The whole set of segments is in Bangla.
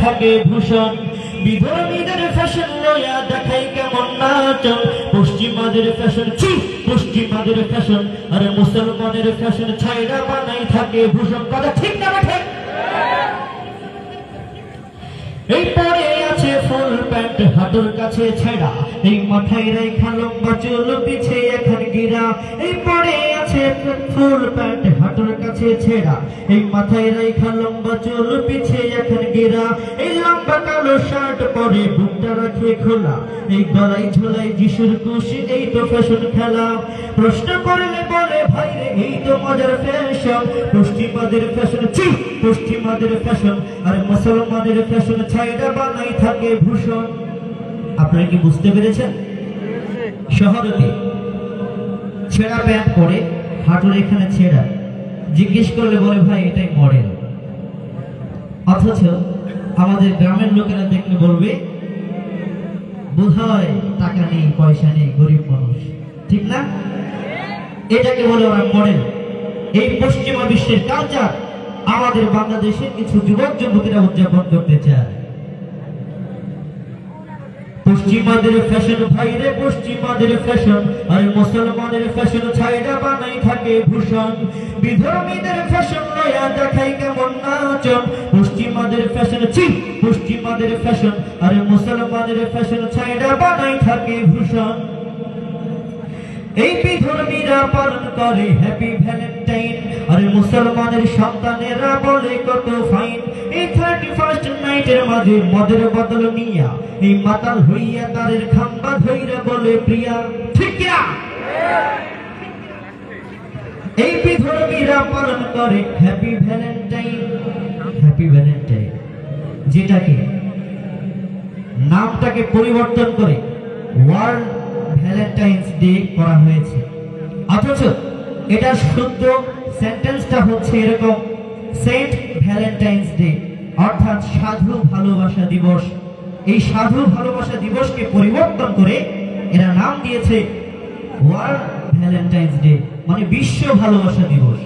থাকে ভূষণ বিধর্মীদের ফ্যাশন লয়া দেখাই কেমন নাচন পশ্চিমাদের ফ্যাশন ছি পশ্চিমাদের ফ্যাশন আর মুসলমানের ফ্যাশন ছাইড়া বানাই থাকে ভূষণ কথা ঠিক না ঠিক এই পরে আছে ফুল প্যান্ট হাঁটুর কাছে ছেঁড়া এই মাথায় রেখা লম্বা চুল পিছে এখন গিরা এই পরে আছে ফুল প্যান্ট হাঁটুর কাছে ছেঁড়া এই মাথায় রেখা লম্বা চুল পিছে এখন গিরা এই লম্বা কালো শার্ট পরে বুকটা রাখে খোলা এই গলায় ঝোলাই যিশুর কুশি এই তো ফ্যাশন খেলা প্রশ্ন করলে বলে ভাই রে এই তো মজার ফ্যাশন পশ্চিমাদের ফ্যাশন ছি পশ্চিমাদের ফ্যাশন আর মুসলমানের ফ্যাশন ছাইড়া বানাই থাকে ভূষণ আপনারা কি বুঝতে পেরেছেন শহরে ছেঁড়া প্যান্ট পরে হাঁটুর এখানে ছেঁড়া জিজ্ঞেস করলে বলে ভাই এটাই মডেল অথচ আমাদের গ্রামের লোকেরা দেখলে বলবে বোধহয় টাকা নেই পয়সা নেই গরিব মানুষ ঠিক না এটাকে বলে ওরা মডেল এই পশ্চিমা বিশ্বের কালচার আমাদের বাংলাদেশের কিছু যুবক যুবতীরা উদযাপন করতে চায় পশ্চিমাদের ফ্যাশন ভাইরে পশ্চিমাদের ফ্যাশন আর মুসলমানের ফ্যাশন ছাইড়া বানাই থাকে ভূষণ বিধর্মীদের ফ্যাশন লয়া দেখাই কেমন নাচন পশ্চিমাদের ফ্যাশন ছি পশ্চিমাদের ফ্যাশন আর মুসলমানের ফ্যাশন ছাইড়া বানাই থাকে ভূষণ এই বিধর্মীরা পালন করে হ্যাপি ভ্যালেন্টাইন আর মুসলমানের সন্তানেরা বলে কত ফাইন এই 31st নাইটের মাঝে মদের বদল নিয়া এই মাতাল হইয়া তারের খাম্বা ধইরা বলে প্রিয়া ঠিক না এই বিধর্মীরা পালন করে হ্যাপি ভ্যালেন্টাইন যেটাকে নামটাকে পরিবর্তন করে ওয়ার্ল্ড ভ্যালেন্টাইন্স ডে করা হয়েছে অথচ এটা শুদ্ধ সেন্টেন্সটা হচ্ছে এরকম সেন্ট ভ্যালেন্টাইন্স ডে অর্থাৎ সাধু ভালোবাসা দিবস এই সাধু ভালোবাসা দিবসকে পরিবর্তন করে এরা নাম দিয়েছে ওয়ার্ল্ড ভ্যালেন্টাইন্স ডে মানে বিশ্ব ভালোবাসা দিবস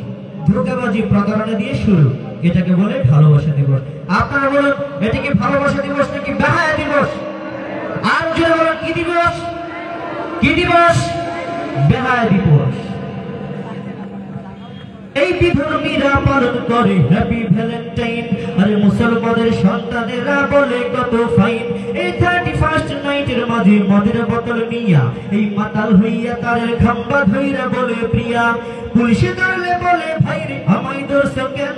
ধোঁকাবাজি প্রতারণা দিয়ে শুরু এটাকে বলে ভালোবাসা দিবস আপনারা বলুন এটাকে ভালোবাসা দিবস নাকি বেহায়া দিবস আর জোরে বলুন কি দিবস কি দিবস বেহায়া দিবস এই বিধর্মীরা পালন করে হ্যাপি ভ্যালেন্টাইন আর মুসলমানের সন্তানেরা বলে কত ফাইন এই 31st নাইটের মাঝে মদের বোতল নিয়া এই মাতাল হইয়া তারের খাম্বা ধইরা বলে প্রিয়া পুলিশে ধরলে বলে ভাই রে আমায় দোষ কেন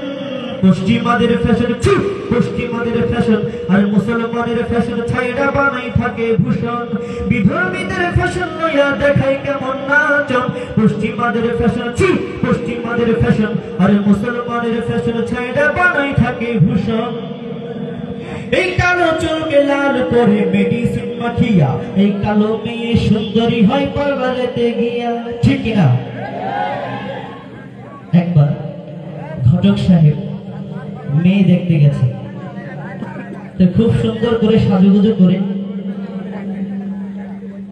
পশ্চিমাদের ফ্যাশন ছি পশ্চিমাদের ফ্যাশন আর মুসলমানের ফ্যাশন ছাইড়া বানাই থাকে ভূষণ বিধর্মীদের ফ্যাশন লইয়া দেখাই কেমন নাচন পশ্চিমাদের ফ্যাশন ছি পশ্চিমাদের ফ্যাশন আর মুসলমানের ফ্যাশন ছাইড়া বানাই থাকে ভূষণ এই কালো চুলকে লাল করে মেডিসিন মাখিয়া এই কালো মেয়ে সুন্দরী হয় পার্লারেতে গিয়া ঠিক না একবার ঘটক সাহেব মেয়ে দেখতে গেছে তো খুব সুন্দর করে সাজুগুজু করে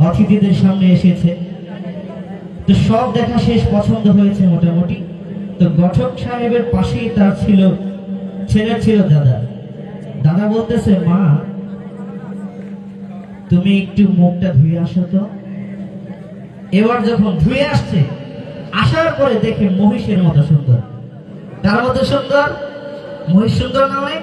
অতিথিদের সামনে এসেছে তো সব দেখা শেষ পছন্দ হয়েছে মোটামুটি তো ঘটক সাহেবের পাশেই তার ছেলে ছিল দাদা বলতেছে মা তুমি একটু মুখটা ধুয়ে আসো তো এবার যখন ধুয়ে আসছে আসার পরে দেখে মহিষের মতো সুন্দর তার মতো সুন্দর মহিষ সুন্দর নয়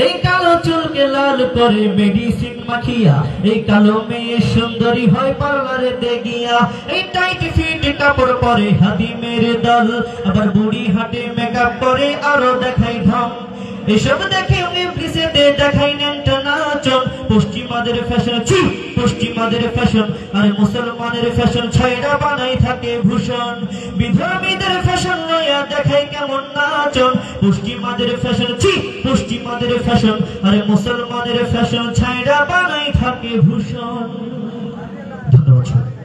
এই কালো চুলকে লাল করে মেডিসিন মাখিয়া এই কালো মেয়ে সুন্দরী হয় পার্লারেতে গিয়া এই টাইট ফিট কাপড় পরে হাদিমের দল আবার বুড়ি হাটে মেকআপ করে আরো দেখাই ঢং এসব দেখে উনি ব্রিসেতে দেখাই নেনটা নাচন পশ্চিমাদের ফ্যাশন ছি পশ্চিমাদের ফ্যাশন আর মুসলমানের ফ্যাশন ছাইড়া বানাই থাকে ভূষণ বিধর্মীদের ফ্যাশন লইয়া দেখাই কেমন নাচন পশ্চিমাদের ফ্যাশন ছি পশ্চিমাদের ফ্যাশন আর মুসলমানের ফ্যাশন ছাইড়া বানাই থাকে ভূষণ ধন্যবাদ।